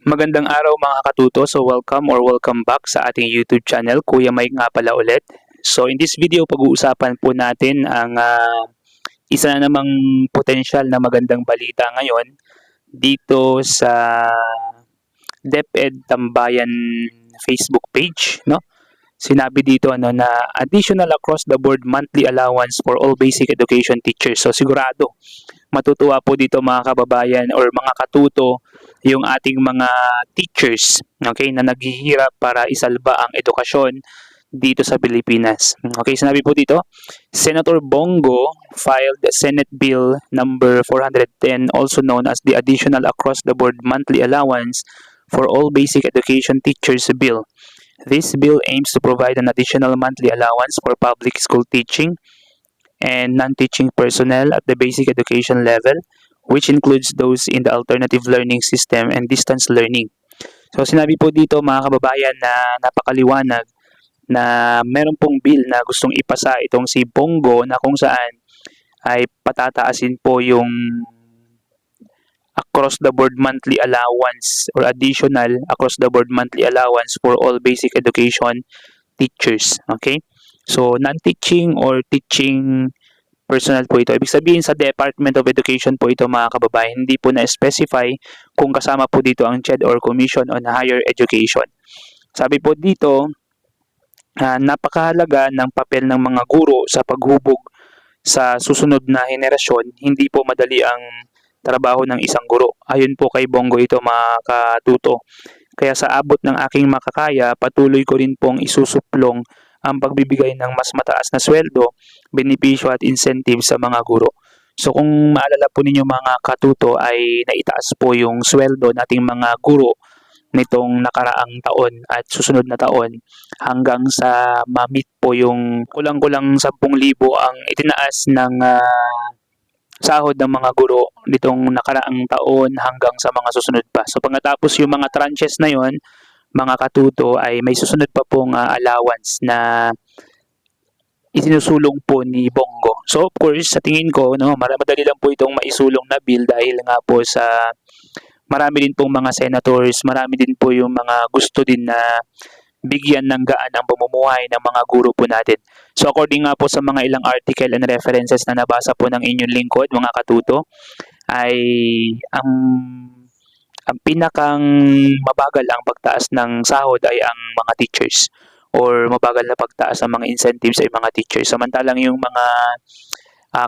Magandang araw mga katuto. So welcome back sa ating YouTube channel. Kuya Mike nga pala ulit. So in this video, pag-uusapan po natin ang isa na namang potensyal na magandang balita ngayon dito sa DepEd Tambayan Facebook page, no? Sinabi dito na additional across the board monthly allowance for all basic education teachers. So sigurado matutuwa po dito mga kababayan or mga katuto yung ating mga teachers, okay, na naghihirap para isalba ang edukasyon dito sa Pilipinas. Okay, sinabi po dito, Senator Bongo filed Senate Bill number 410, also known as the Additional Across the Board Monthly Allowance for All Basic Education Teachers Bill. This bill aims to provide an additional monthly allowance for public school teaching and non-teaching personnel at the basic education level, which includes those in the alternative learning system and distance learning. So sinabi po dito mga kababayan na napakaliwanag na meron pong bill na gustong ipasa itong si Bongo na kung saan ay patataasin po yung across the board monthly allowance or additional across the board monthly allowance for all basic education teachers. Okay? So non-teaching or teaching personnel po ito. Ibig sabihin sa Department of Education po ito mga kababayan, hindi po na-specify kung kasama po dito ang CHED or Commission on Higher Education. Sabi po dito, napakahalaga ng papel ng mga guro sa paghubog sa susunod na henerasyon. Hindi po madali ang trabaho ng isang guro. Ayon po kay Bongo ito mga katuto. Kaya sa abot ng aking makakaya, patuloy ko rin pong isusuplong ang pagbibigay ng mas mataas na sweldo, benepisyo at incentive sa mga guro. So kung maalala po ninyo mga katuto ay naitaas po yung sweldo nating mga guro nitong nakaraang taon at susunod na taon hanggang sa ma-meet po yung kulang-kulang 10,000 ang itinaas ng sahod ng mga guro nitong nakaraang taon hanggang sa mga susunod pa. So pagkatapos yung mga tranches na yon, mga katuto, ay may susunod pa pong allowance na isinusulong po ni Bongo. So of course, sa tingin ko, no, madali lang po itong maisulong na bill dahil nga po sa marami din pong mga senators, marami din po yung mga gusto din na bigyan ng gaan ang pamumuhay ng mga guro po natin. So according nga po sa mga ilang article and references na nabasa po ng inyong lingkod, mga katuto, ay ang pinakang mabagal ang pagtaas ng sahod ay ang mga teachers or mabagal na pagtaas ng mga incentives ay mga teachers. Samantalang yung mga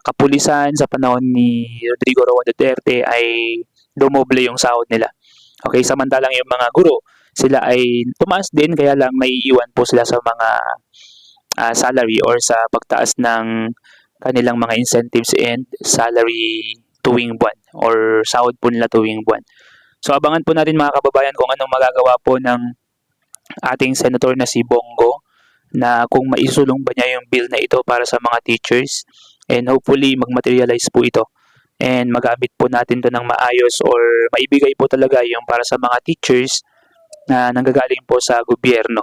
kapulisan sa panahon ni Rodrigo Roa Duterte ay dumoble yung sahod nila. Okay, samantalang yung mga guro, sila ay tumaas din kaya lang may iwan po sila sa mga salary or sa pagtaas ng kanilang mga incentives and salary tuwing buwan or sahod po nila tuwing buwan. So abangan po natin mga kababayan kung anong magagawa po ng ating senator na si Bongo na kung maisulong ba niya yung bill na ito para sa mga teachers and hopefully mag-materialize po ito and magamit po natin ito ng maayos or maibigay po talaga yung para sa mga teachers na nanggagaling po sa gobyerno.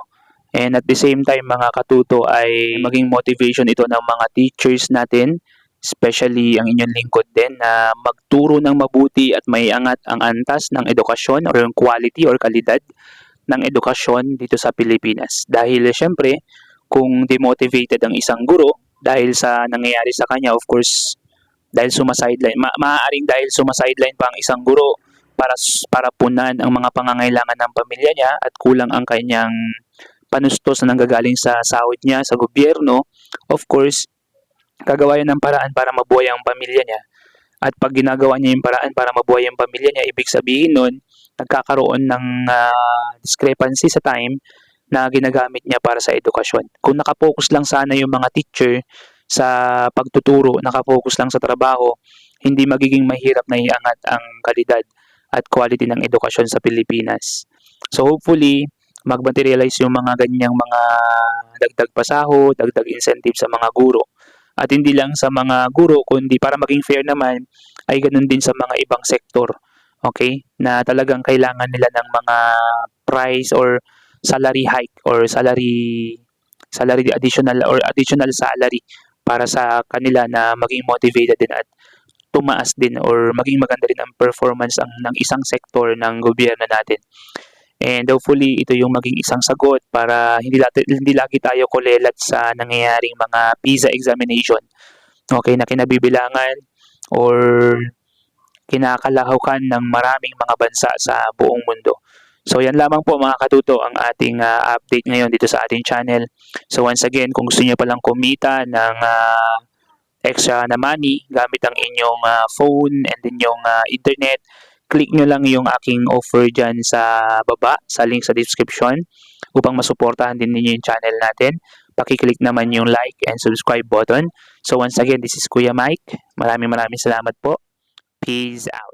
And at the same time mga katuto ay maging motivation ito ng mga teachers natin, especially ang inyong lingkod din na magturo ng mabuti at may angat ang antas ng edukasyon or yung quality or kalidad ng edukasyon dito sa Pilipinas. Dahil syempre, kung demotivated ang isang guro dahil sa nangyayari sa kanya, of course, dahil sumasideline, maaaring dahil sumasideline pa ang isang guro para punan ang mga pangangailangan ng pamilya niya at kulang ang kanyang panustos na nanggagaling sa sahod niya sa gobyerno, of course, gagawa yan ng paraan para mabuhay ang pamilya niya. At pag ginagawa niya yung paraan para mabuhay ang pamilya niya, ibig sabihin nun, nagkakaroon ng discrepancy sa time na ginagamit niya para sa edukasyon. Kung nakapokus lang sana yung mga teacher sa pagtuturo, nakapokus lang sa trabaho, hindi magiging mahirap na iangat ang kalidad at quality ng edukasyon sa Pilipinas. So hopefully, mag-materialize yung mga ganyang mga dagdag pasahod, dagdag incentive sa mga guro. At hindi lang sa mga guro, kundi para maging fair naman, ay ganun din sa mga ibang sektor. Okay? Na talagang kailangan nila ng mga price or salary hike or salary additional or additional salary para sa kanila na maging motivated din at tumaas din or maging maganda rin ang performance ng isang sektor ng gobyerno natin. And hopefully, ito yung maging isang sagot para hindi lagi tayo kulelat sa nangyayaring mga PISA examination. Okay, na kinabibilangan or kinakalahukan ng maraming mga bansa sa buong mundo. So yan lamang po mga katuto ang ating update ngayon dito sa ating channel. So once again, kung gusto niyo palang kumita ng extra na money gamit ang inyong phone and din yung internet, click nyo lang yung aking offer dyan sa baba, sa link sa description upang masuportahan din ninyo yung channel natin. Pakiclick naman yung like and subscribe button. So once again, this is Kuya Mike. Maraming salamat po. Peace out.